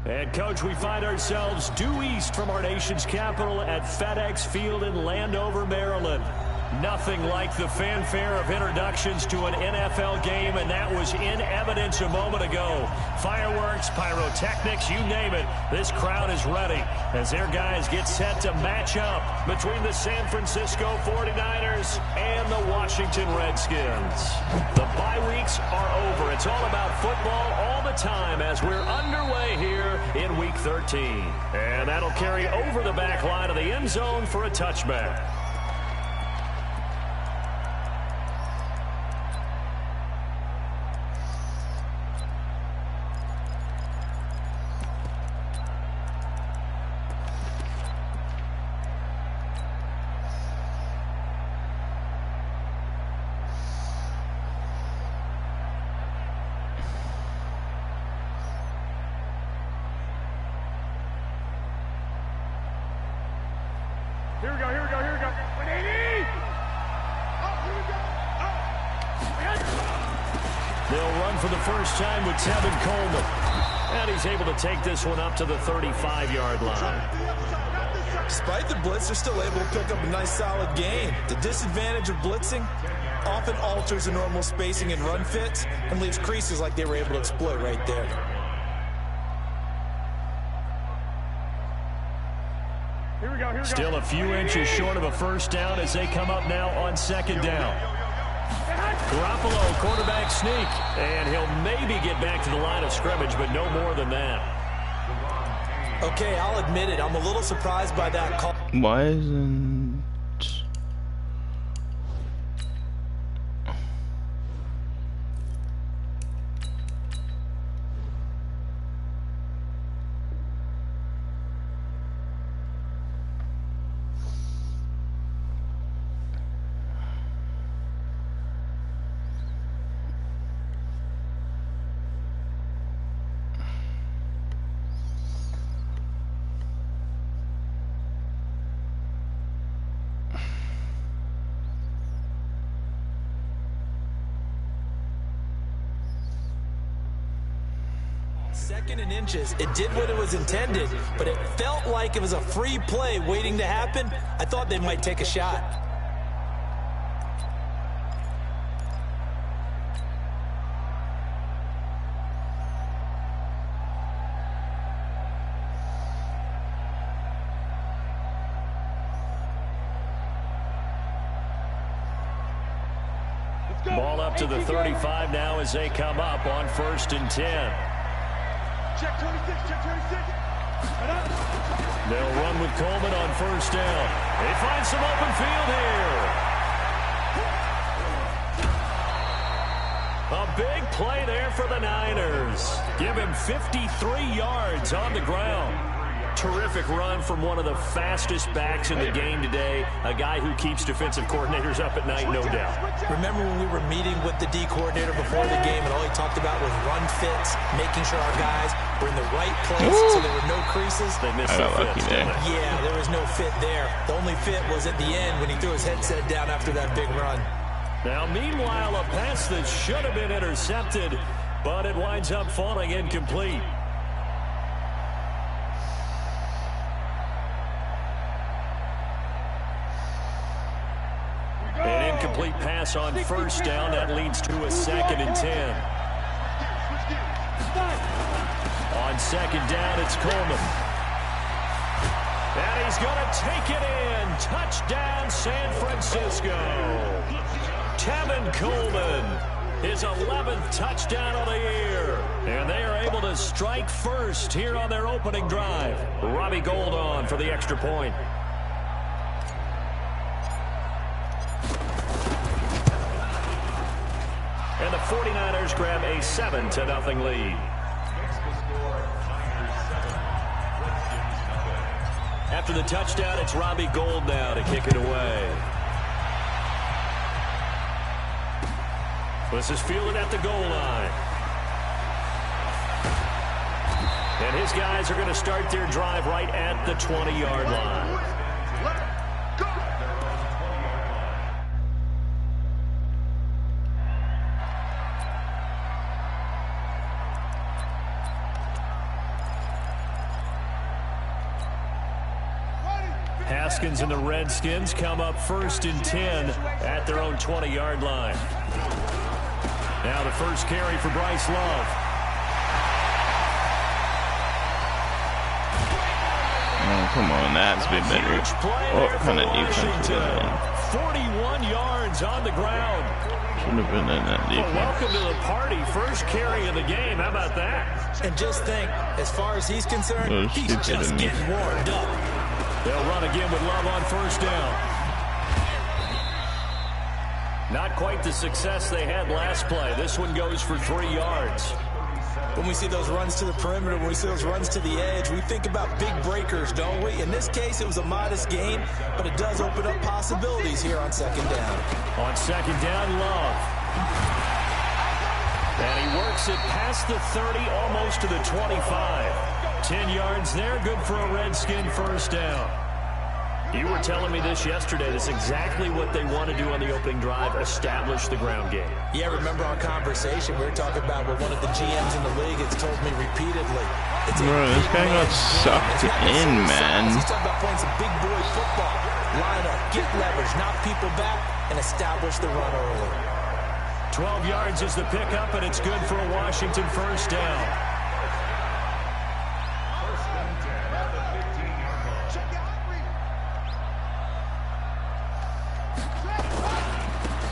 And, Coach, we find ourselves due east from our nation's capital at FedEx Field in Landover, Maryland. Nothing like the fanfare of introductions to an NFL game, and that was in evidence a moment ago. Fireworks, pyrotechnics, you name it. This crowd is ready as their guys get set to match up between the San Francisco 49ers and the Washington Redskins. The bye weeks are over. It's all about football all the time as we're underway here in Week 13. And that'll carry over the back line of the end zone for a touchback. Here we go. 180! Oh, here we go. Oh. They'll run for the first time with Tevin Coleman. And he's able to take this one up to the 35-yard line. Despite the blitz, they're still able to pick up a nice solid gain. The disadvantage of blitzing often alters the normal spacing and run fits and leaves creases like they were able to exploit right there. Here we go. Still a few inches short of a first down as they come up now on second down. Garoppolo, quarterback sneak, and he'll maybe get back to the line of scrimmage, but no more than that. Okay, I'll admit it. I'm a little surprised by that call. Why isn't... Second and inches. It did what it was intended, but it felt like it was a free play waiting to happen. I thought they might take a shot. Ball up to the 35 now as they come up on 1st and 10. Check 26. They'll run with Coleman on first down. They find some open field here. A big play there for the Niners. Give him 53 yards on the ground. Terrific run from one of the fastest backs in the game today. A guy who keeps defensive coordinators up at night, no doubt. Remember when we were meeting with the D coordinator before the game and all he talked about was run fits, making sure our guys were in the right place so there were no creases? They missed the fits, didn't they? Yeah, there was no fit there. The only fit was at the end when he threw his headset down after that big run. Now, meanwhile, a pass that should have been intercepted, but it winds up falling incomplete. An incomplete pass on first down. That leads to a 2nd and 10. On second down, it's Coleman. And he's going to take it in. Touchdown, San Francisco. Tevin Coleman, his 11th touchdown of the year. And they are able to strike first here on their opening drive. Robbie Gould on for the extra point. And the 49ers grab a 7-0 lead. After the touchdown, it's Robbie Gould now to kick it away. This is fielded at the goal line. And his guys are going to start their drive right at the 20-yard line. Haskins and the Redskins come up 1st and 10 at their own 20-yard line. Now the first carry for Bryce Love. Oh, come on, that's a bit better. What kind of defense is that? 41 yards on the ground. Should have been in that defense. Well, welcome to the party. First carry of the game. How about that? And just think, as far as he's concerned, he's just getting warmed up. They'll run again with Love on 1st down. Not quite the success they had last play. This one goes for 3 yards. When we see those runs to the perimeter, when we see those runs to the edge, we think about big breakers, don't we? In this case, it was a modest gain, but it does open up possibilities here on 2nd down. On 2nd down, Love. And he works it past the 30, almost to the 25. 10 yards there, good for a Redskin 1st down. You were telling me this yesterday. That's exactly what they want to do on the opening drive, establish the ground game. Yeah, remember our conversation? We were talking about what one of the GMs in the league has told me repeatedly. Bro, this guy got sucked in, man. He's talking about playing some big boy football. Line up, get leverage, knock people back, and establish the run early. 12 yards is the pickup, and it's good for a Washington 1st down.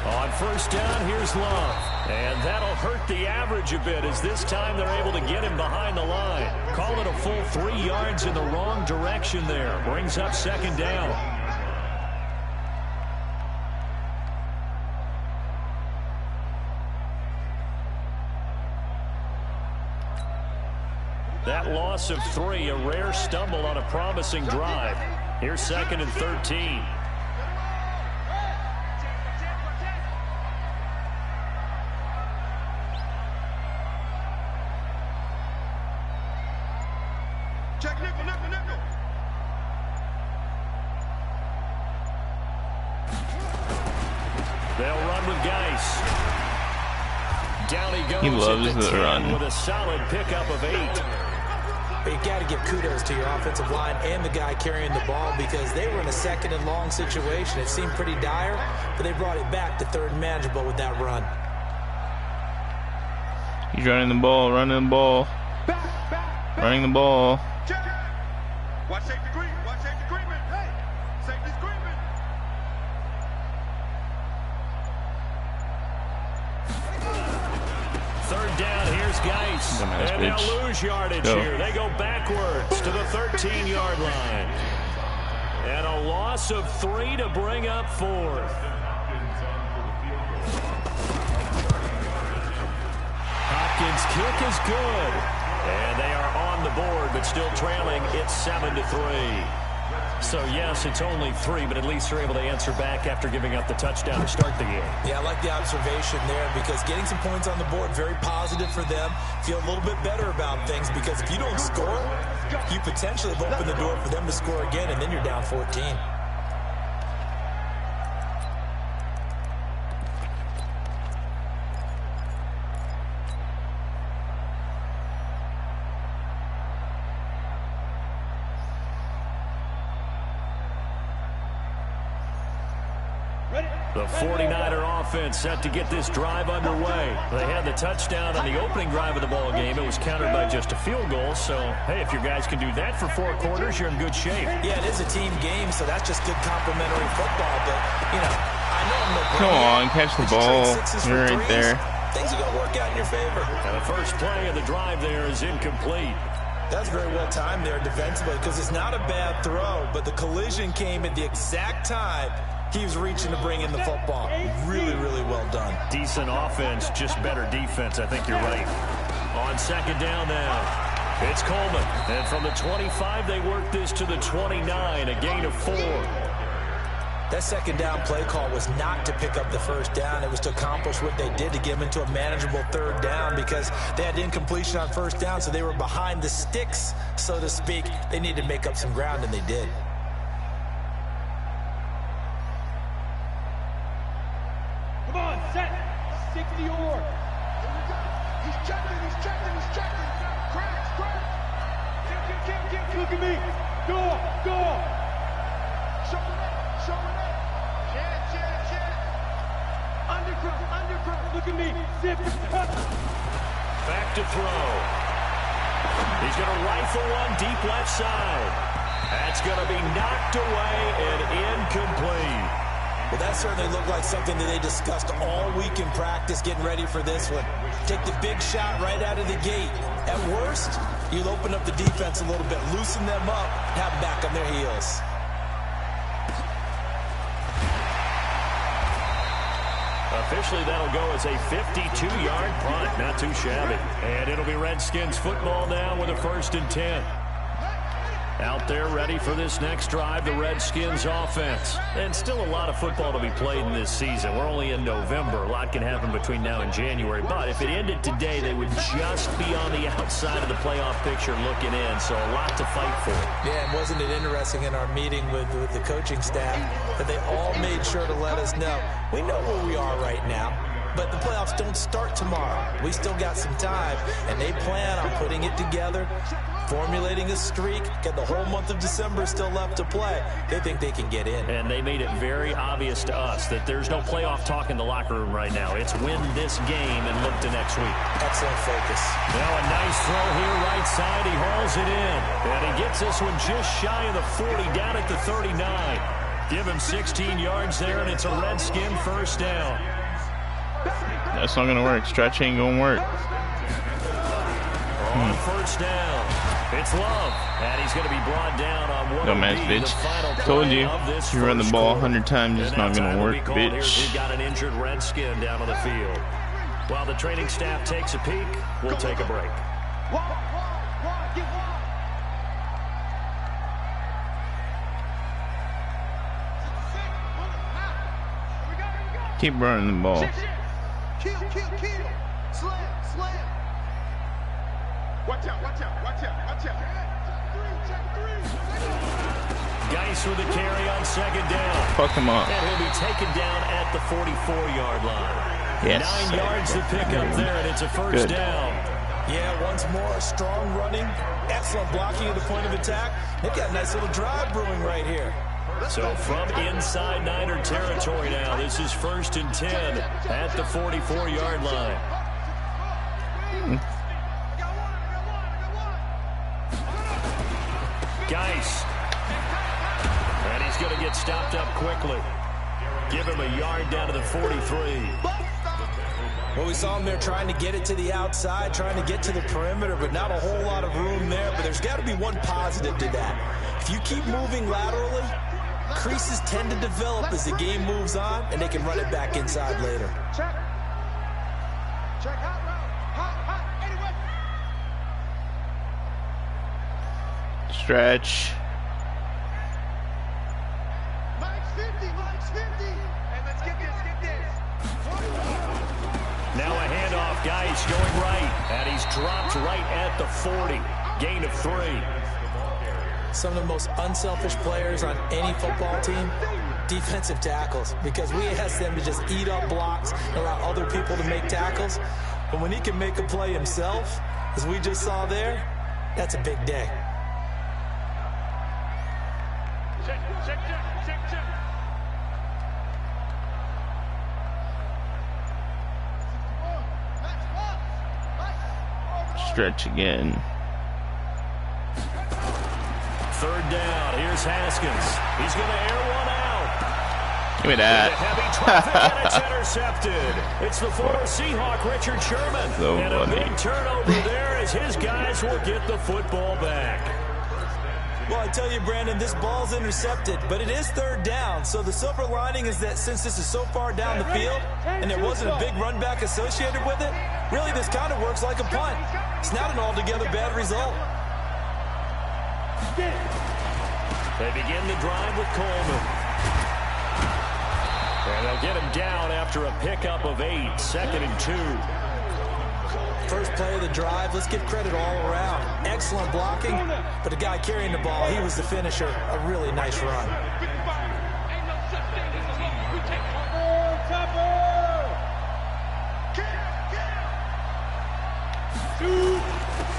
On 1st down, here's Love. And that'll hurt the average a bit, as this time they're able to get him behind the line. Call it a full 3 yards in the wrong direction there. Brings up 2nd down. That loss of 3, a rare stumble on a promising drive. Here's 2nd and 13. Check nickel, nickel, nickel. They'll run with Geis. Down he goes. He loves the run. With a solid pickup of 8. But you got to give kudos to your offensive line and the guy carrying the ball, because they were in a 2nd and long situation. It seemed pretty dire, but they brought it back to 3rd and manageable with that run. He's running the ball, running the ball, running the ball. Watch safety green. Watch safety Greenman. Hey, safety's Greenman. Third down, here's Geis. And they'll lose yardage here. They go backwards to the 13-yard line. And a loss of 3 to bring up 4th. Hopkins' kick is good. And they are on the board, but still trailing. It's 7-3. So, yes, it's only 3, but at least they're able to answer back after giving up the touchdown to start the game. Yeah, I like the observation there, because getting some points on the board, very positive for them. Feel a little bit better about things, because if you don't score, you potentially have opened the door for them to score again, and then you're down 14. The 49er offense set to get this drive underway. They had the touchdown on the opening drive of the ball game. It was countered by just a field goal. So, hey, if your guys can do that for 4 quarters, you're in good shape. Yeah, it is a team game, so that's just good complimentary football. But, you know, I know I'm no Come on, catch the ball. You're right there. Things are going to work out in your favor. And the first play of the drive there is incomplete. That's very well timed there defensively, because it's not a bad throw, but the collision came at the exact time he was reaching to bring in the football. Really, really well done. Decent offense, just better defense. I think you're right. On 2nd down now, it's Coleman. And from the 25, they work this to the 29, a gain of 4. That 2nd down play call was not to pick up the 1st down. It was to accomplish what they did, to get them into a manageable 3rd down, because they had incompletion on 1st down, so they were behind the sticks, so to speak. They needed to make up some ground, and they did. Come on, set. 60 or. He's checking, he's checking, he's checking. Cracks, cracks. Kill. Look at me. Go. Look at me. Zip. Back to throw. He's going to rifle one deep left side. That's going to be knocked away and incomplete. Well, that certainly looked like something that they discussed all week in practice getting ready for this one. Take the big shot right out of the gate. At worst, you'll open up the defense a little bit, loosen them up, have them back on their heels. Officially, that'll go as a 52-yard punt. Not too shabby. And it'll be Redskins football now with a 1st and 10. Out there ready for this next drive, the Redskins offense. And still a lot of football to be played in this season. We're only in November. A lot can happen between now and January. But if it ended today, they would just be on the outside of the playoff picture looking in. So a lot to fight for. Yeah, and wasn't it interesting in our meeting with the coaching staff that they all made sure to let us know, we know where we are right now, but the playoffs don't start tomorrow. We still got some time, and they plan on putting it together, formulating a streak, get the whole month of December still left to play. They think they can get in. And they made it very obvious to us that there's no playoff talk in the locker room right now. It's win this game and look to next week. Excellent focus. Now a nice throw here right side. He hauls it in. And he gets this one just shy of the 40 down at the 39. Give him 16 yards there, and it's a Redskin 1st down. That's not going to work. Stretch ain't going to work. On 1st down, it's Love, and he's going to be brought down on one Dumbass bitch. Told you, you run the ball 100 times, it's not going to work, bitch. We've got an injured Redskin down on the field. While the training staff takes a peek, we'll take a break. Keep running the ball. Kill. Slam. Watch out. Geis with the carry on 2nd down. Fuck him up. And he'll be taken down at the 44-yard line. Yes. 9 yards to pick up there, and it's a 1st down. Yeah, once more, strong running, excellent blocking at the point of attack. They've got a nice little drive brewing right here. So from inside Niner territory now, this is 1st and 10 at the 44-yard line. Geis. And he's going to get stopped up quickly. Give him a yard down to the 43. Well, we saw him there trying to get it to the outside, trying to get to the perimeter, but not a whole lot of room there. But there's got to be one positive to that. If you keep moving laterally, creases tend to develop as the game moves on, and they can run it back inside later. Check. Hot. Anyway. Stretch. Mike's 50. And let's get this. Now a handoff. Geis going right. And he's dropped right at the 40. Gain of 3. Some of the most unselfish players on any football team, defensive tackles, because we ask them to just eat up blocks and allow other people to make tackles. But when he can make a play himself, as we just saw there, that's a big day. Check. Stretch again. 3rd down. Here's Haskins. He's going to air one out. Give me that. Heavy traffic, and it's intercepted. It's the former Seahawk, Richard Sherman. So and a funny. big turnover there as his guys will get the football back. Well, I tell you, Brandon, this ball's intercepted, but it is 3rd down. So the silver lining is that since this is so far down the field and there wasn't a big run back associated with it, really this kind of works like a punt. It's not an altogether bad result. They begin the drive with Coleman. And they'll get him down after a pickup of 8, 2nd and 2. First play of the drive, let's give credit all around. Excellent blocking, but the guy carrying the ball, he was the finisher. A really nice run.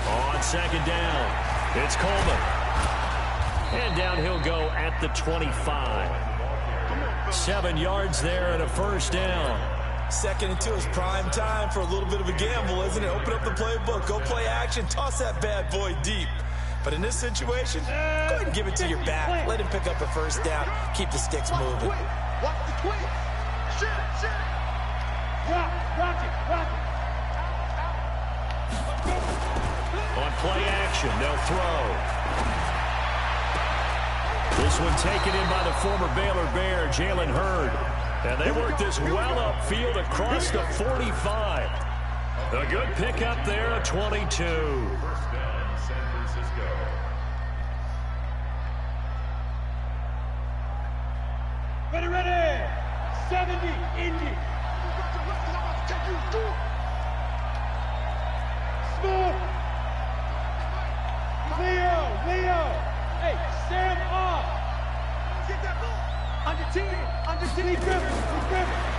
On 2nd down, it's Coleman. And down he'll go at the 25. 7 yards there and a first down. 2nd and 2 is prime time for a little bit of a gamble, isn't it? Open up the playbook, go play action, toss that bad boy deep. But in this situation, go ahead and give it to your back. Let him pick up a first down. Keep the sticks moving. Watch the twist. Shit. Rock it. On play action, they'll throw. This one taken in by the former Baylor Bear, Jalen Hurd. And they work this well upfield across the 45. A good pickup there, a 22. Ready. 70, Indy. Smooth. Leo. Hey, Sam off. Get that ball. Under 10.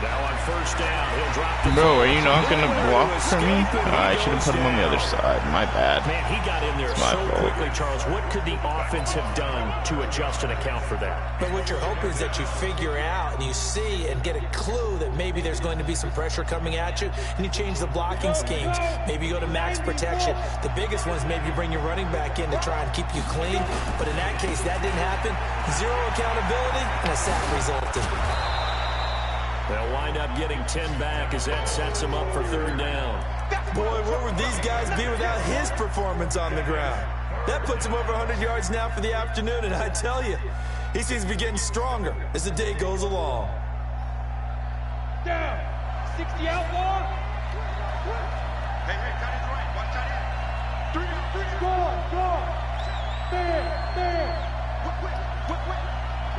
Now on first down, he'll drop the Bro, are you not going to block for me? I should have put him on the other side. My bad. Man, he got in there so quickly, Charles. What could the offense have done to adjust and account for that? But what you're hoping is that you figure out and you see and get a clue that maybe there's going to be some pressure coming at you, and you change the blocking schemes. Maybe you go to max protection. The biggest one is maybe you bring your running back in to try and keep you clean. But in that case, that didn't happen. 0 accountability and a sack resulted. They'll wind up getting 10 back as that sets them up for 3rd down. Boy, where would these guys be without his performance on the ground? That puts him over 100 yards now for the afternoon, and I tell you, he seems to be getting stronger as the day goes along. Down. 60 outlaw. Hey, cut it right. Watch out here. 3. Score. Bam.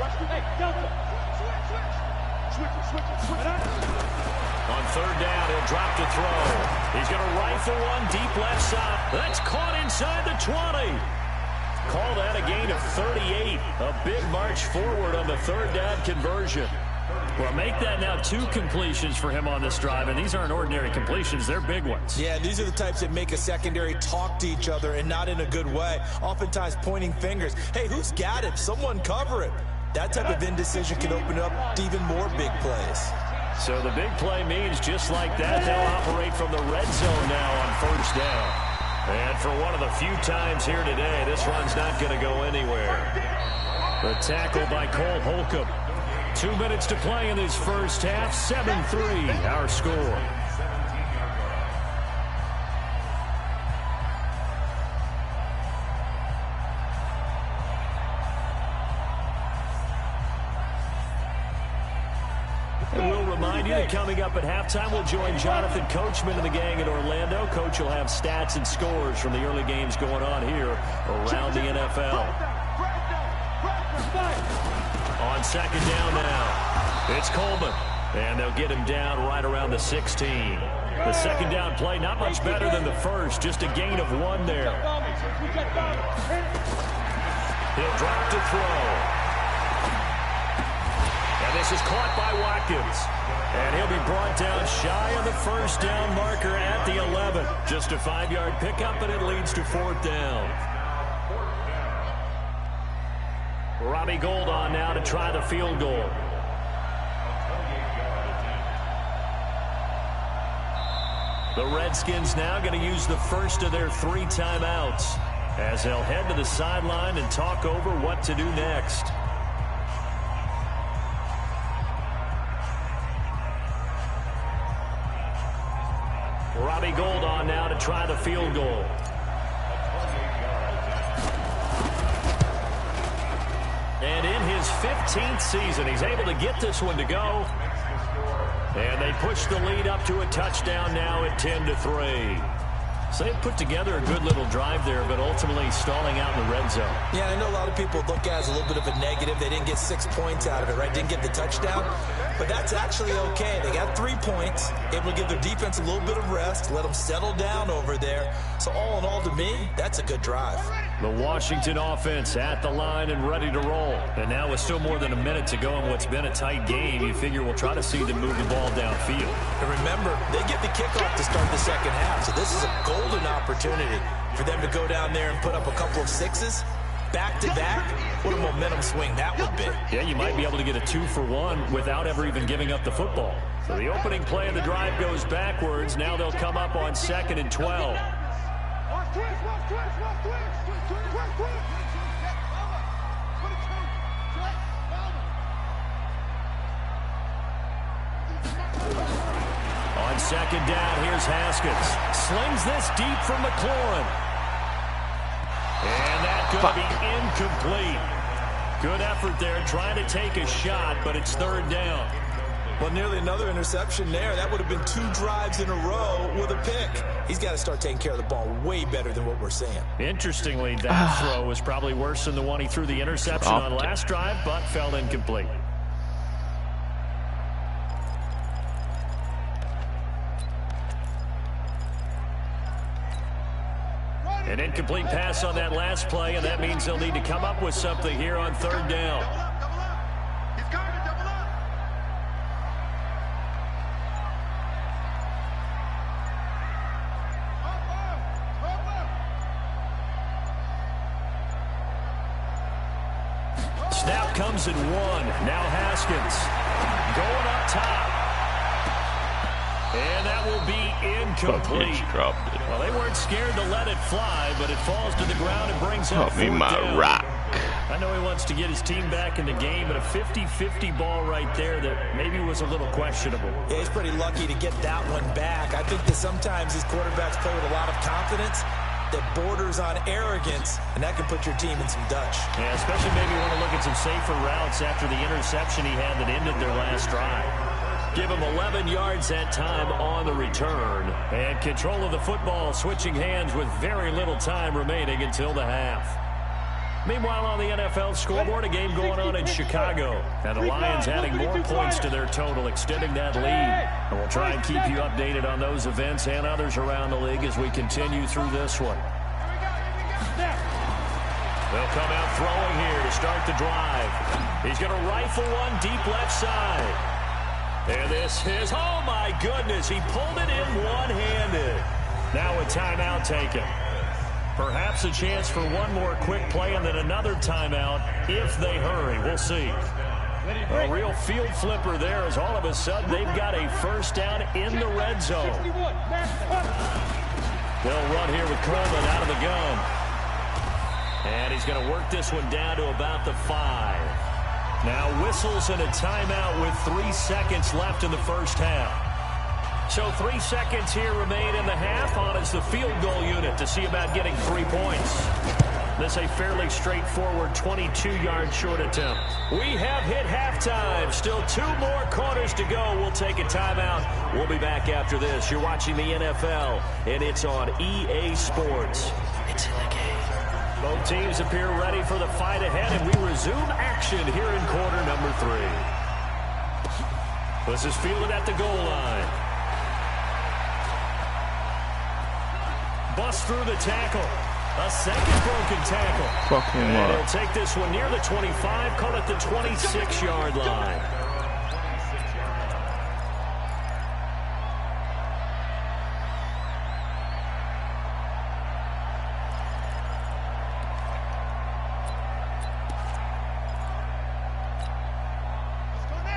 Watch the hey, Delta. Switch. On 3rd down, he'll drop to throw. He's going to rifle one deep left side. That's caught inside the 20. Call that a gain of 38. A big march forward on the 3rd down conversion. Well, make that now 2 completions for him on this drive, and these aren't ordinary completions. They're big ones. Yeah, these are the types that make a secondary talk to each other and not in a good way. Oftentimes pointing fingers. Hey, who's got it? Someone cover it. That type of indecision can open up to even more big plays. So the big play means just like that, they'll operate from the red zone now on 1st down. And for one of the few times here today, this run's not going to go anywhere. The tackle by Cole Holcomb. 2 minutes to play in this first half. 7-3, our score. And we'll remind you that coming up at halftime, we'll join Jonathan Coachman and the gang in Orlando. Coach will have stats and scores from the early games going on here around the NFL. On 2nd down now, it's Coleman. And they'll get him down right around the 16. The 2nd down play, not much better than the first, just a gain of 1 there. He'll drop to throw. And this is caught by Watkins. And he'll be brought down shy of the 1st down marker at the 11. Just a 5-yard pickup, and it leads to 4th down. Robbie Gould on now to try the field goal. The Redskins now going to use the first of their 3 timeouts as they'll head to the sideline and talk over what to do next. Robbie Gould on now to try the field goal. And in his 15th season, he's able to get this one to go. And they push the lead up to a touchdown now at 10-3. So they put together a good little drive there, but ultimately stalling out in the red zone. Yeah, I know a lot of people look at it as a little bit of a negative. They didn't get 6 points out of it, right? Didn't get the touchdown. But that's actually okay. They got 3 points, able to give their defense a little bit of rest, let them settle down over there. So all in all, to me, that's a good drive. The Washington offense at the line and ready to roll. And now with still more than a minute to go in what's been a tight game, you figure we'll try to see them move the ball downfield. And remember, they get the kickoff to start the second half. So this is a golden opportunity for them to go down there and put up a couple of 6s back-to-back, what a momentum swing that would be. Yeah, you might be able to get a 2-for-1 without ever even giving up the football. So the opening play of the drive goes backwards. Now they'll come up on 2nd and 12. On 2nd down, here's Haskins. Slings this deep from McLaurin. And that could be incomplete. Good effort there, trying to take a shot, but it's 3rd down. Well, nearly another interception there. That would have been 2 drives in a row with a pick. He's got to start taking care of the ball way better than what we're seeing. Interestingly, that throw was probably worse than the one he threw the interception on last drive, but fell incomplete. An incomplete pass on that last play, and that means they'll need to come up with something here on 3rd down. Snap comes in 1. Now Haskins going up top. And that will be incomplete. Dropped it. Well, they weren't scared to let it fly, but it falls to the ground and brings up 4th my down. rock. I know he wants to get his team back in the game, but a 50-50 ball right there that maybe was a little questionable. Yeah, he's pretty lucky to get that one back. I think that sometimes these quarterbacks play with a lot of confidence that borders on arrogance, and that can put your team in some Dutch. Yeah, especially maybe want to look at some safer routes after the interception he had that ended their last drive. Give him 11 yards that time on the return. And control of the football switching hands with very little time remaining until the half. Meanwhile, on the NFL scoreboard, a game going on in Chicago. And the Lions adding more points to their total, extending that lead. And we'll try and keep you updated on those events and others around the league as we continue through this one. They'll come out throwing here to start the drive. He's going to rifle one deep left side. And this is, oh my goodness, he pulled it in one-handed. Now a timeout taken. Perhaps a chance for one more quick play and then another timeout if they hurry. We'll see. A real field flipper there as all of a sudden they've got a 1st down in the red zone. They'll run here with Coleman out of the gun. And he's going to work this one down to about the 5. Now whistles and a timeout with 3 seconds left in the 1st half. So 3 seconds here remain in the half. On is the field goal unit to see about getting 3 points. This a fairly straightforward 22-yard short attempt. We have hit halftime. Still 2 more quarters to go. We'll take a timeout. We'll be back after this. You're watching the NFL, and it's on EA Sports. It's in the game. Both teams appear ready for the fight ahead, and we resume action here in quarter number 3. This is fielded at the goal line. Bust through the tackle. A second broken tackle. And he'll take this one near the 25, call it the 26-yard line.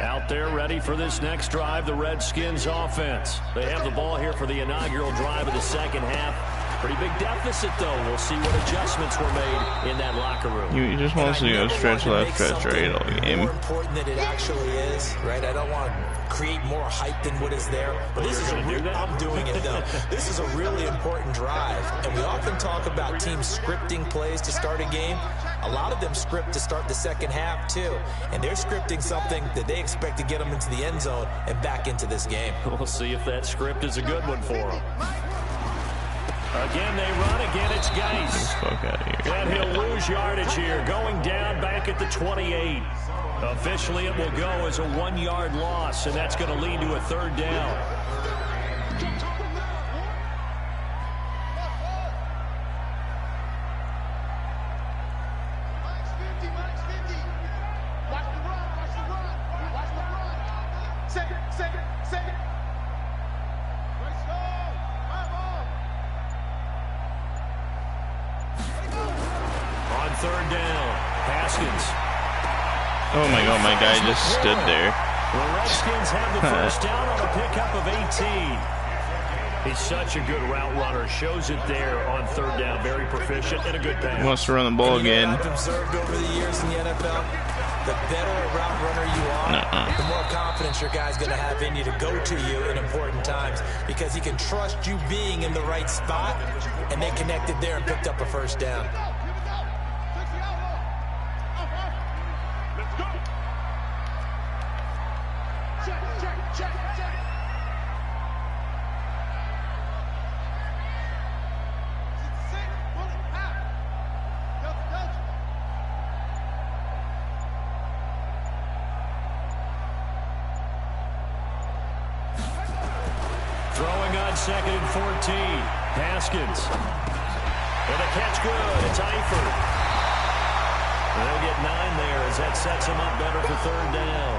Out there ready for this next drive, the Redskins offense. They have the ball here for the inaugural drive of the 2nd half. Pretty big deficit, though. We'll see what adjustments were made in that locker room. You just want to see a stretch left, stretch right all game. More important than it actually is, right? I don't want to create more hype than what is there. But this is I'm doing it, though. This is a really important drive. And we often talk about teams scripting plays to start a game. A lot of them script to start the 2nd half, too. And they're scripting something that they expect to get them into the end zone and back into this game. We'll see if that script is a good one for them. Again, they run. Again, it's Geis. And he'll lose yardage here. Going down back at the 28. Officially, it will go as a 1-yard loss, and that's going to lead to a 3rd down. third down. Haskins. Oh my God, my guy just stood there. The Redskins have the first down on a pickup of 18. He's such a good route runner. Shows it there on third down. Very proficient and a good pass. He wants to run the ball again. I've observed over the years in the NFL, the better a route runner you are, the more confidence your guy's going to have in you to go to you in important times because he can trust you being in the right spot, and they connected there and picked up a first down. Throwing on 2nd and 14. Haskins. And a catch good. It's Eifert. They'll get 9 there as that sets him up better for third down.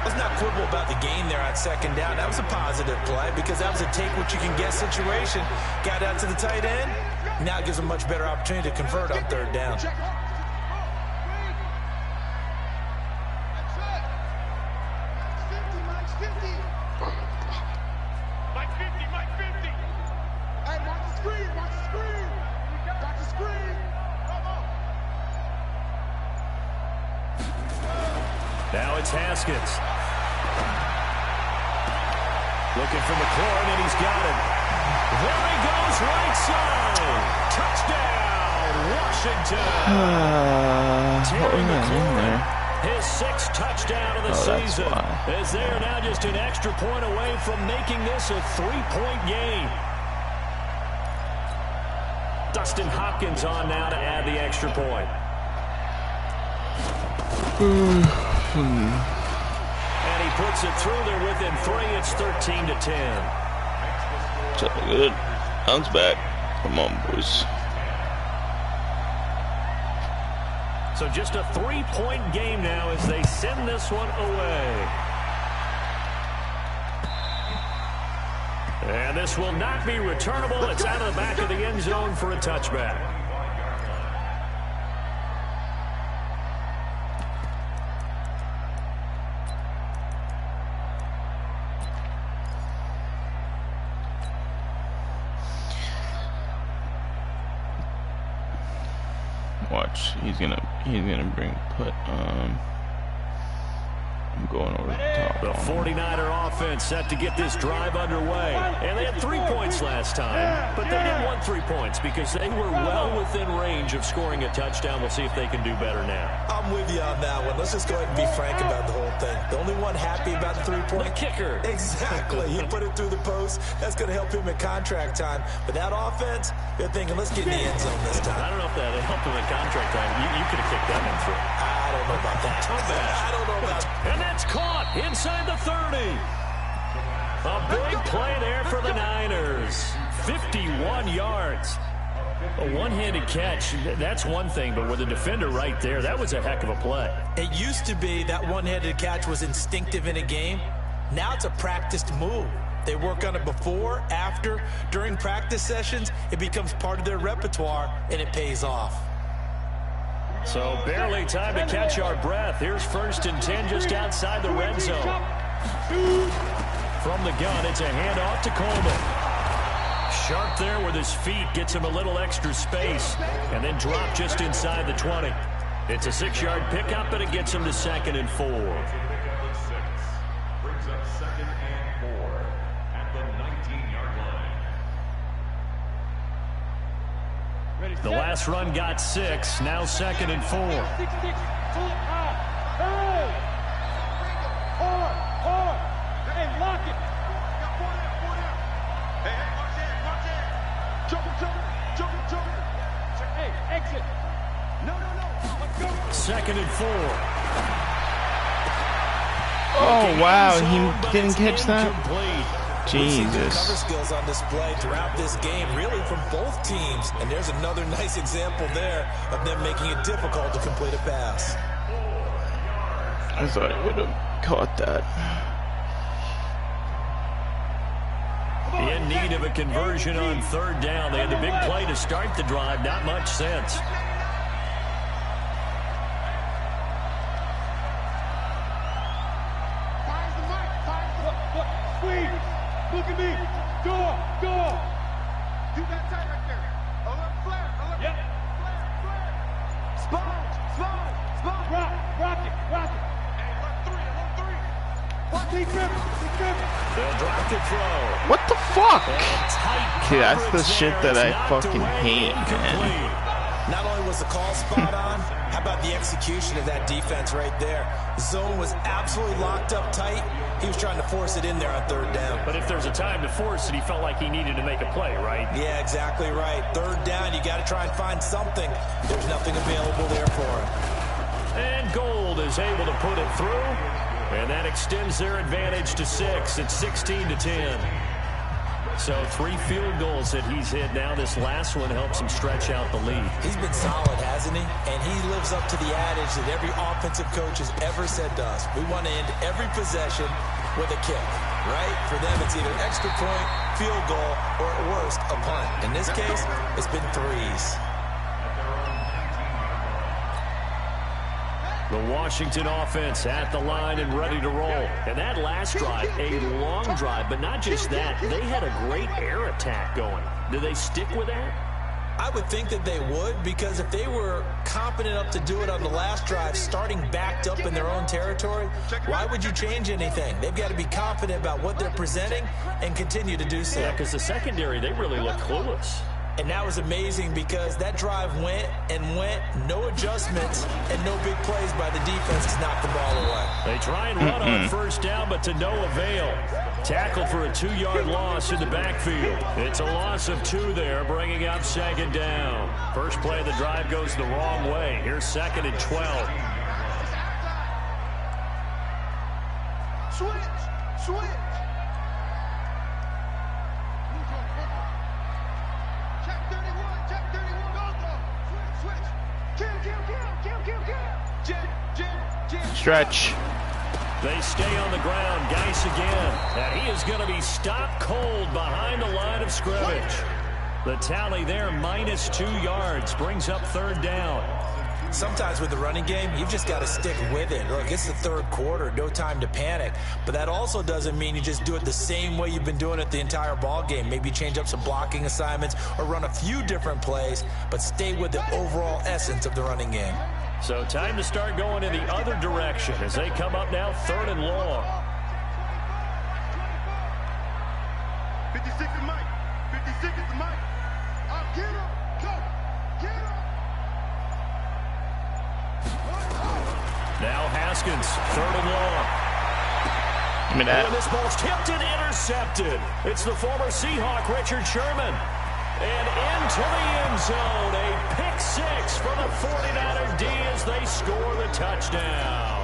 Let's not quibble about the gain there on 2nd down. That was a positive play because that was a take-what-you-can-get situation. Got out to the tight end. Now it gives him a much better opportunity to convert on third down. Now it's Haskins. Looking for McLaurin, and he's got it. There he goes, right side. Touchdown, Washington. What was that in there? His 6th touchdown of the season. As they are now just an extra point away from making this a 3-point game. Dustin Hopkins on now to add the extra point. And he puts it through there within 3. It's 13-10. Something good. Bounce back. Come on, boys. So just a 3-point game now as they send this one away. And this will not be returnable. It's out of the back of the end zone for a touchback. Watch, he's gonna put I'm going over the top. The 49er offense set to get this drive underway. And they had 3 points last time, but they didn't want 3 points because they were well within range of scoring a touchdown. We'll see if they can do better now. I'm with you on that one. Let's just go ahead and be frank about the whole thing. The only one happy about the 3-point. The kicker. Exactly. He put it through the post. That's going to help him at contract time. But that offense, they're thinking, let's get in the end zone this time. I don't know if that helped him at contract time. You could have kicked that one through. I don't know about that. I don't know about that. And that's caught inside the 30. A big play there for the Niners. 51 yards. A one-handed catch, that's one thing, but with a defender right there, that was a heck of a play. It used to be that one-handed catch was instinctive in a game. Now it's a practiced move. They work on it before, after, during practice sessions. It becomes part of their repertoire, and it pays off. So barely time to catch our breath. Here's 1st and 10 just outside the red zone. From the gun, it's a handoff to Coleman. Sharp there with his feet, gets him a little extra space, and then drop just inside the 20. It's a 6-yard pickup, and it gets him to 2nd and 4. Brings up 2nd and 4 at the 19-yard line. The last run got 6, now 2nd and 4. 6-6, pull it high. Hurry! Hard. Hey, lock it. Got 4 down. Hey, watch it. Jump. Hey, exit. No. Let's go. 2nd and 4. Oh wow, he didn't catch that. Incomplete. Jesus. Cover skills on display throughout this game, really from both teams. And there's another nice example there of them making it difficult to complete a pass. I thought he would have caught that. In need of a conversion on 3rd down. They had the big play to start the drive. Not much sense. Rock it. They'll drop the throw. What the fuck? Okay, that's the shit that I fucking hate, man. Not only was the call spot on, how about the execution of that defense right there? The zone was absolutely locked up tight. He was trying to force it in there on third down. But if there's a time to force it, he felt like he needed to make a play, right? Yeah, exactly right. Third down, you got to try and find something. There's nothing available there for him. And Gold is able to put it through, and that extends their advantage to 6. It's 16-10. So 3 field goals that he's hit now. This last one helps him stretch out the lead. He's been solid, hasn't he? And he lives up to the adage that every offensive coach has ever said to us. We want to end every possession with a kick, right? For them, it's either extra point, field goal, or at worst, a punt. In this case, it's been 3s. The Washington offense at the line and ready to roll. And that last drive, a long drive, but not just that. They had a great air attack going. Do they stick with that? I would think that they would, because if they were competent enough to do it on the last drive, starting backed up in their own territory, why would you change anything? They've got to be confident about what they're presenting and continue to do so. Yeah, because the secondary, they really look clueless. And that was amazing because that drive went, no adjustments, and no big plays by the defense to knock the ball away. They try and run on first down, but to no avail. Tackle for a 2-yard loss in the backfield. It's a loss of 2 there, bringing up 2nd down. First play of the drive goes the wrong way. Here's 2nd and 12. Switch. Stretch. They stay on the ground. Geis again. And he is going to be stopped cold behind the line of scrimmage. The tally there, minus 2 yards. Brings up 3rd down. Sometimes with the running game, you've just got to stick with it. Look, it's the 3rd quarter. No time to panic. But that also doesn't mean you just do it the same way you've been doing it the entire ball game. Maybe change up some blocking assignments or run a few different plays, but stay with the overall essence of the running game. So time to start going in the other direction as they come up now 3rd and long. 56 is Mike. 56 is Mike. Get him. Go. Get him. Now Haskins, 3rd and long. Give me that. And this ball's tipped and intercepted. It's the former Seahawk, Richard Sherman. And into the end zone, a pick 6 for the 49er D as they score the touchdown.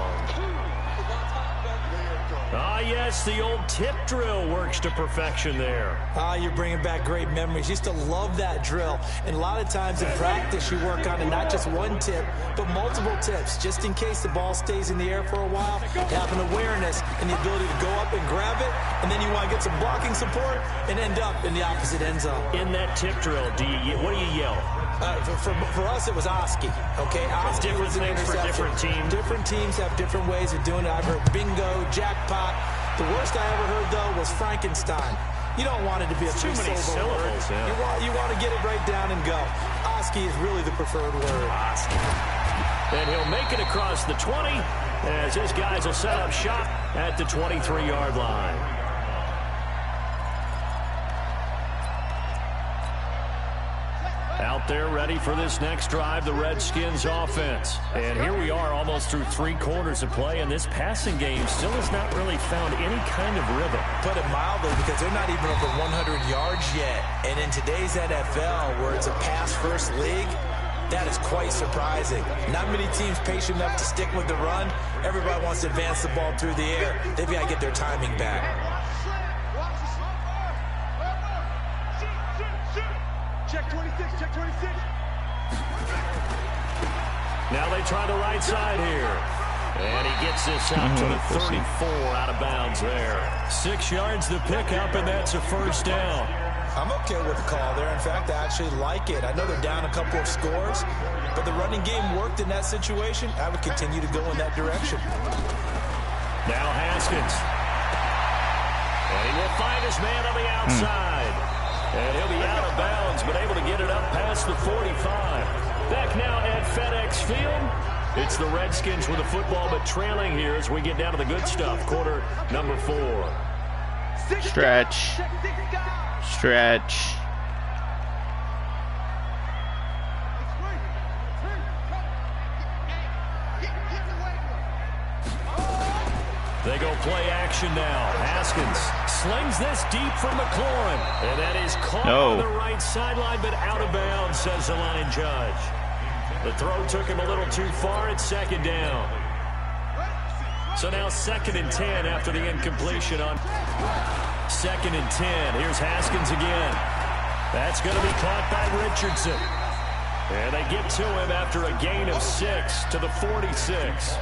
Ah, yes, the old tip drill works to perfection there. Ah, you're bringing back great memories. Used to love that drill. And a lot of times in practice, you work on it, not just one tip, but multiple tips, just in case the ball stays in the air for a while. Have an awareness and the ability to go up and grab it, and then you want to get some blocking support and end up in the opposite end zone. In that tip drill, what do you yell? For us, it was Oski. Okay, Oski different was an things for different teams. Different teams have different ways of doing it. I've heard bingo, jackpot. The worst I ever heard, though, was Frankenstein. You don't want it to be a too many syllables. Yeah. You want to get it right down and go. Oski is really the preferred word. Oski. And he'll make it across the 20 as his guys will set up shop at the 23-yard line. Out there ready for this next drive, the Redskins offense. And here we are almost through 3 quarters of play, and this passing game still has not really found any kind of rhythm. Put it mildly, because they're not even over 100 yards yet. And in today's NFL, where it's a pass-first league, that is quite surprising. Not many teams patient enough to stick with the run. Everybody wants to advance the ball through the air. They've got to get their timing back. Check 26, check 26. Now they try the right side here. And he gets this out to the 34 out of bounds there. 6 yards the pickup, and that's a first down. I'm okay with the call there. In fact, I actually like it. I know they're down a couple of scores, but the running game worked in that situation. I would continue to go in that direction. Now Haskins. And he will find his man on the outside. And he'll be out of bounds, but able to get it up past the 45. Back now at FedEx field, it's the Redskins with the football, but trailing here as we get down to the good stuff. Quarter number 4. Stretch. Stretch. They go play action now. Haskins slings this deep for McLaurin. And that is caught on the right sideline, but out of bounds, says the line judge. The throw took him a little too far. It's second down. So now 2nd and 10 after the incompletion on 2nd and 10. Here's Haskins again. That's going to be caught by Richardson. And they get to him after a gain of 6 to the 46.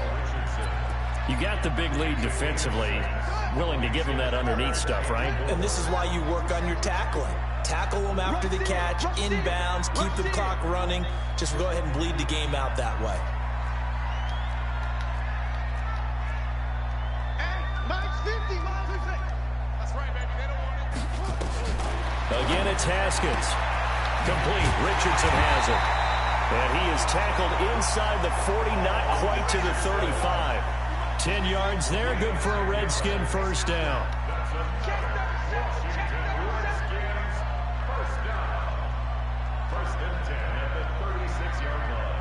You got the big lead defensively, willing to give him that underneath stuff, right? And this is why you work on your tackling. Tackle them after the catch, inbounds, keep the clock running. Just go ahead and bleed the game out that way. Again, it's Haskins. Complete. Richardson has it. And he is tackled inside the 40, not quite to the 35. 10 yards there, good for a Redskin first down. First and 10 at the 36-yard line.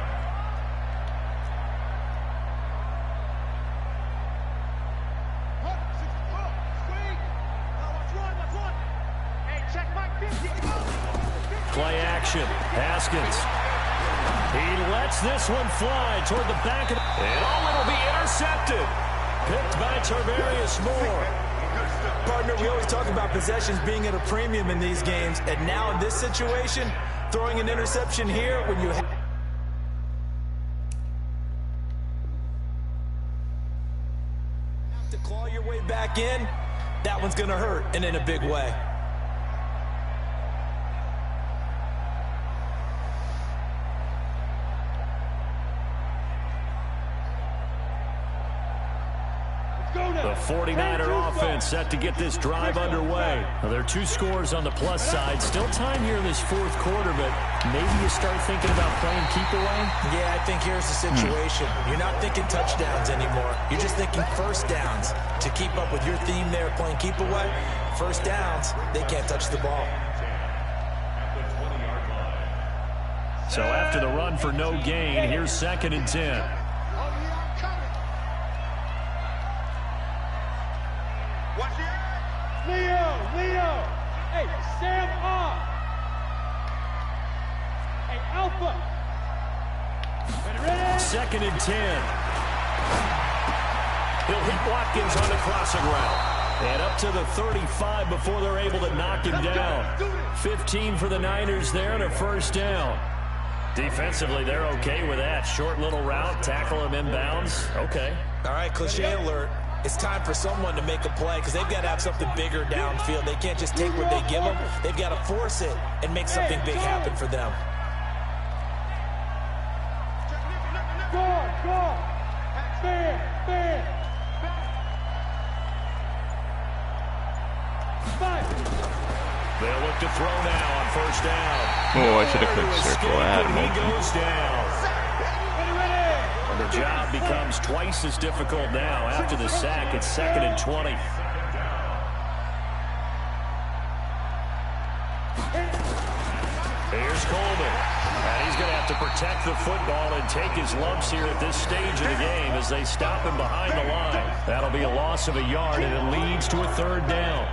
Play action. Haskins. He lets this one fly toward the back of and it'll be intercepted. Picked by Tarvarius Moore. Partner, we always talk about possessions being at a premium in these games, and now in this situation, throwing an interception here when you have to claw your way back in, that one's going to hurt, and in a big way. The 49er offense set to get this drive underway. Now, there are 2 scores on the plus side. Still time here in this 4th quarter, but maybe you start thinking about playing keep away? Yeah, I think here's the situation. You're not thinking touchdowns anymore. You're just thinking first downs. To keep up with your theme there, playing keep away, first downs, they can't touch the ball. So after the run for no gain, here's 2nd and 10. Leo! Hey, Sam off! Hey, Alpha! Ready? 2nd and 10. He'll hit Watkins on the crossing route. And up to the 35 before they're able to knock him down. 15 for the Niners there and a first down. Defensively, they're okay with that. Short little route, tackle him inbounds. Okay. All right, cliche alert. It's time for someone to make a play because they've got to have something bigger downfield. They can't just take what they give them. They've got to force it and make something big happen for them. Go! Fair! They'll look to throw now on first down. Oh, I should have clicked circle. I had him He open. goes down. And the job becomes twice as difficult now. After the sack, it's 2nd and 20. Here's Coleman. And he's going to have to protect the football and take his lumps here at this stage of the game as they stop him behind the line. That'll be a loss of a yard, and it leads to a 3rd down.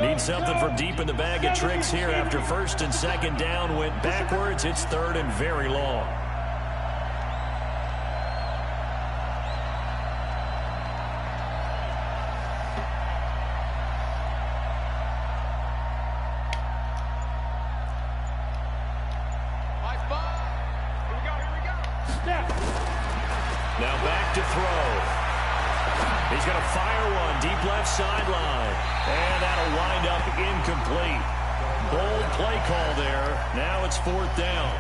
Need something from deep in the bag of tricks here after 1st and 2nd down. Went backwards. It's 3rd and very long. Now back to throw. He's going to fire one deep left sideline. And that'll wind up incomplete. Bold play call there. Now it's 4th down.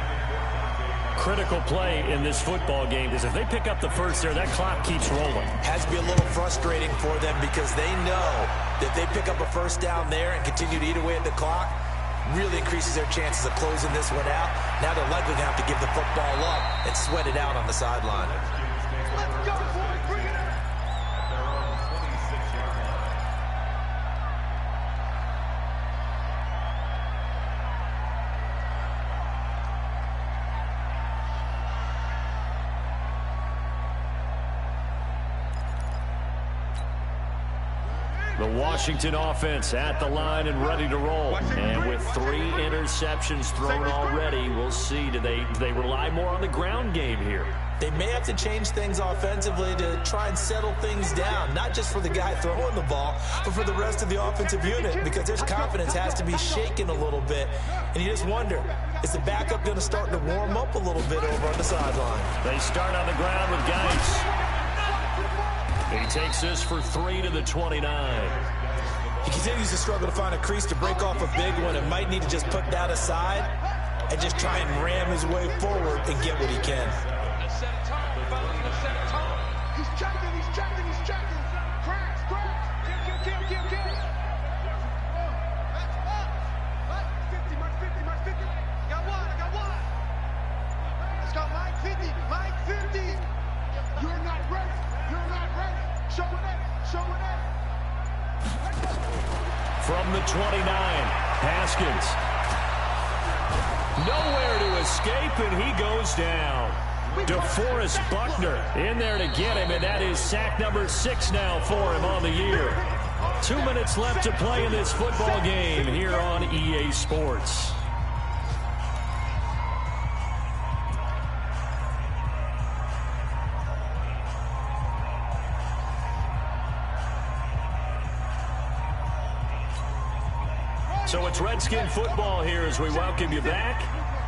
critical play in this football game, because if they pick up the first there, that clock keeps rolling. Has to be a little frustrating for them because they know that they pick up a first down there and continue to eat away at the clock, really increases their chances of closing this one out. Now they're likely going to have to give the football up and sweat it out on the sideline. Let's go, boys. Bring it up. The Washington offense at the line and ready to roll. And with 3 interceptions thrown already, we'll see. Do they rely more on the ground game here? They may have to change things offensively to try and settle things down, not just for the guy throwing the ball, but for the rest of the offensive unit, because their confidence has to be shaken a little bit. And you just wonder, is the backup going to start to warm up a little bit over on the sideline? They start on the ground with Geis. He takes this for 3 to the 29. He continues to struggle to find a crease to break off a big one and might need to just put that aside and just try and ram his way forward and get what he can. Let's set a tone, fellas. Let's set a tone. He's checking. Cracks. Kill. Mark 50. I got one. Let's go, Mike 50. You're not ready. Show it. From the 29, Haskins. Nowhere to escape, and he goes down. DeForest Buckner in there to get him, and that is sack number 6 now for him on the year. 2 minutes left to play in this football game here on EA Sports. So it's Redskin football here as we welcome you back.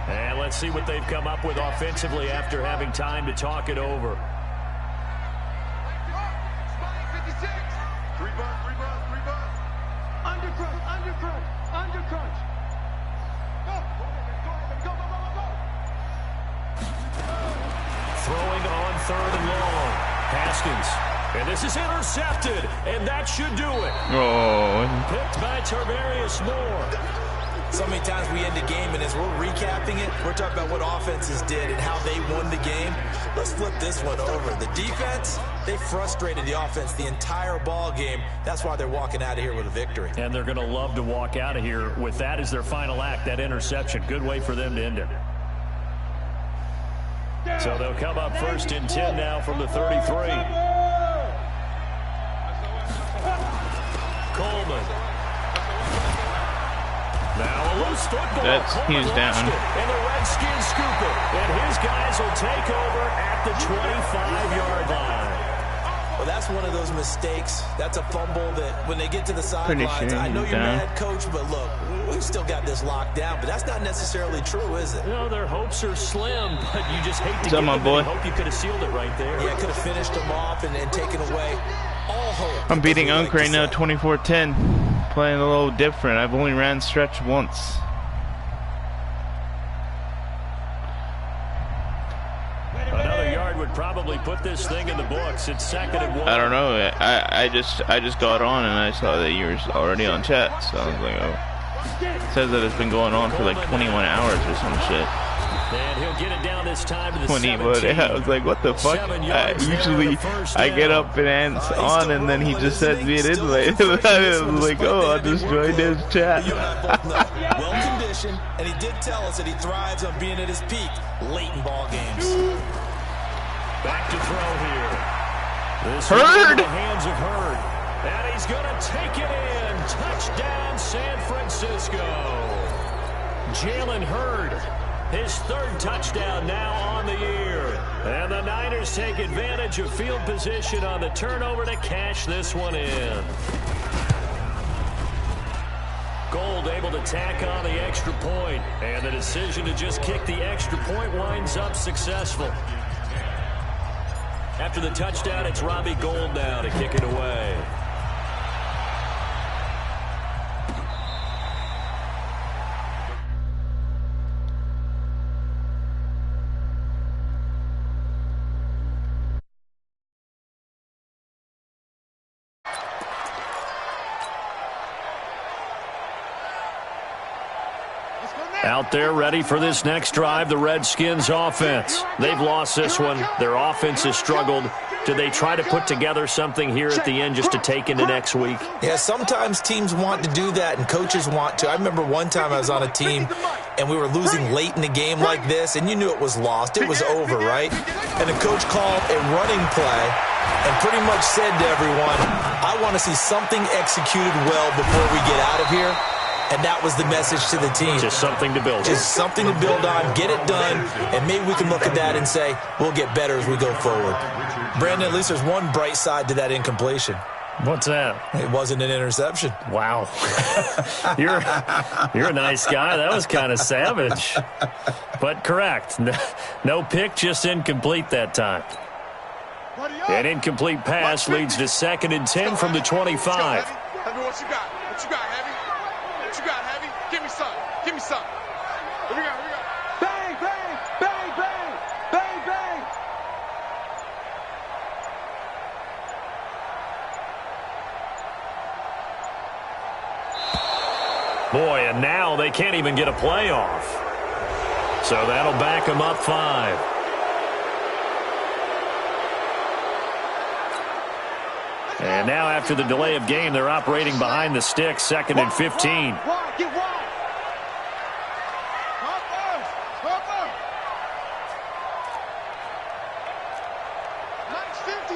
And let's see what they've come up with offensively after having time to talk it over. Spike 56. 3 bucks. Undercrunch. Go. Throwing on 3rd and long. Haskins. And this is intercepted, and that should do it. Oh. Picked by Tarvarius Moore. So many times we end the game, and as we're recapping it, we're talking about what offenses did and how they won the game. Let's flip this one over. The defense, they frustrated the offense the entire ball game. That's why they're walking out of here with a victory. And they're going to love to walk out of here with that as their final act, that interception. Good way for them to end it. So they'll come up 1st and 10 now from the 33. Coleman. Now a loose football. He's down. And the Redskins scoop it. And his guys will take over at the 25-yard line. Well, that's one of those mistakes. That's a fumble that when they get to the sidelines, sure I know you're down. mad, Coach, but look, we've still got this locked down. But that's not necessarily true, is it? No, their hopes are slim, but you just hate to What's give up, my them boy? and hope you could have sealed it right there. Yeah, could have finished them off and taken away all hope. I'm beating Like Unk right now, 24-10. Playing a little different. I've only ran stretch once. Another yard would probably put this thing in the books. It's 2nd and 1. I don't know. I just got on and I saw that you were already on chat, so I was like, oh. It says that it's been going on for like 21 hours or some shit. And he'll get it down this time to the 20, but 17. I was like, what the fuck? 7 yards Usually I get up and Ant's on and then he just sends me an invite. I was like, oh, I'll just join his chat. You and I both know. Well conditioned, and he did tell us that he thrives on being at his peak late in ball games. Back to throw here. This Hurd! in the hands of Hurd. And he's going to take it in. Touchdown, San Francisco. Jalen Hurd. His 3rd touchdown now on the year. And the Niners take advantage of field position on the turnover to cash this one in. Gold able to tack on the extra point. And the decision to just kick the extra point winds up successful. After the touchdown, it's Robbie Gould now to kick it away. Out there ready for this next drive, the Redskins offense. They've lost this one. Their offense has struggled. Do they try to put together something here at the end just to take into next week? Yeah, sometimes teams want to do that and coaches want to. I remember one time I was on a team and we were losing late in the game like this, and you knew it was lost. It was over, right? And the coach called a running play and pretty much said to everyone, I want to see something executed well before we get out of here. And that was the message to the team. Just something to build on. Just something to build on, get it done, and maybe we can look at that and say, we'll get better as we go forward. Brandon, at least there's one bright side to that incompletion. What's that? It wasn't an interception. Wow. You're a nice guy. That was kind of savage. But correct. No pick, just incomplete that time. An incomplete pass leads to 2nd and 10 from the 25. What you got? What you got, Heavy? What you got, Heavy? Give me some. Give me some. Here we go. Here we go. Bang, bang, bang, bang, bang, bang. Boy, and now they can't even get a playoff. So that'll back them up 5. And now after the delay of game, they're operating behind the sticks, 2nd and 15. Wide, get wide.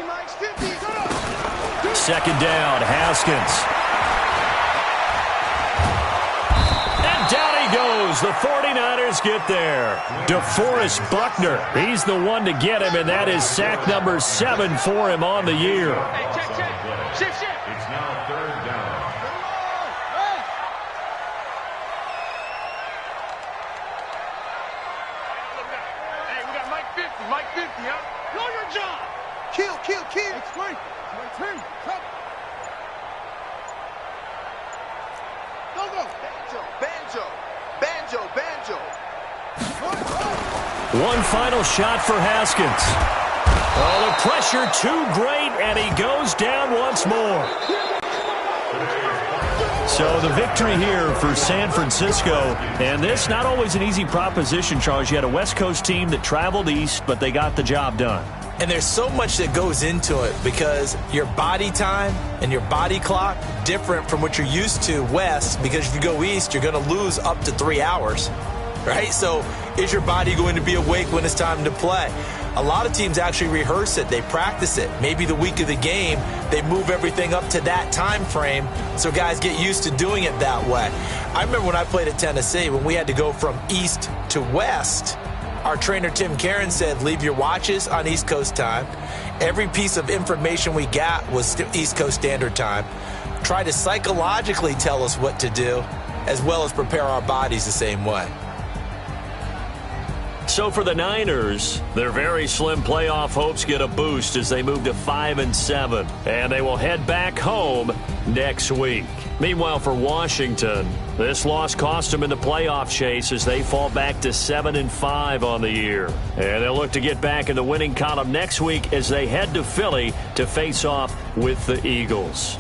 Mike's 50. Go. 2nd down, Haskins. And down he goes. The 49ers get there. DeForest Buckner. He's the one to get him, and that is sack number 7 for him on the year. Hey, check. Shift. It's now 3rd down. Hey, we got Mike 50. Mike 50, huh? Know your job. Kill. Explain. Go. Banjo. One final shot for Haskins. Oh, the pressure too great, and he goes down once more. So the victory here for San Francisco, and this not always an easy proposition, Charles. You had a West Coast team that traveled east, but they got the job done. And there's so much that goes into it because your body time and your body clock different from what you're used to west, because if you go east, you're going to lose up to 3 hours, right? So is your body going to be awake when it's time to play? A lot of teams actually rehearse it. They practice it. Maybe the week of the game, they move everything up to that time frame so guys get used to doing it that way. I remember when I played at Tennessee, when we had to go from east to west, our trainer, Tim Karen, said, leave your watches on East Coast time. Every piece of information we got was East Coast Standard Time. Try to psychologically tell us what to do, as well as prepare our bodies the same way. So for the Niners, their very slim playoff hopes get a boost as they move to 5-7, and they will head back home next week. Meanwhile, for Washington, this loss cost them in the playoff chase as they fall back to 7-5 on the year. And they'll look to get back in the winning column next week as they head to Philly to face off with the Eagles.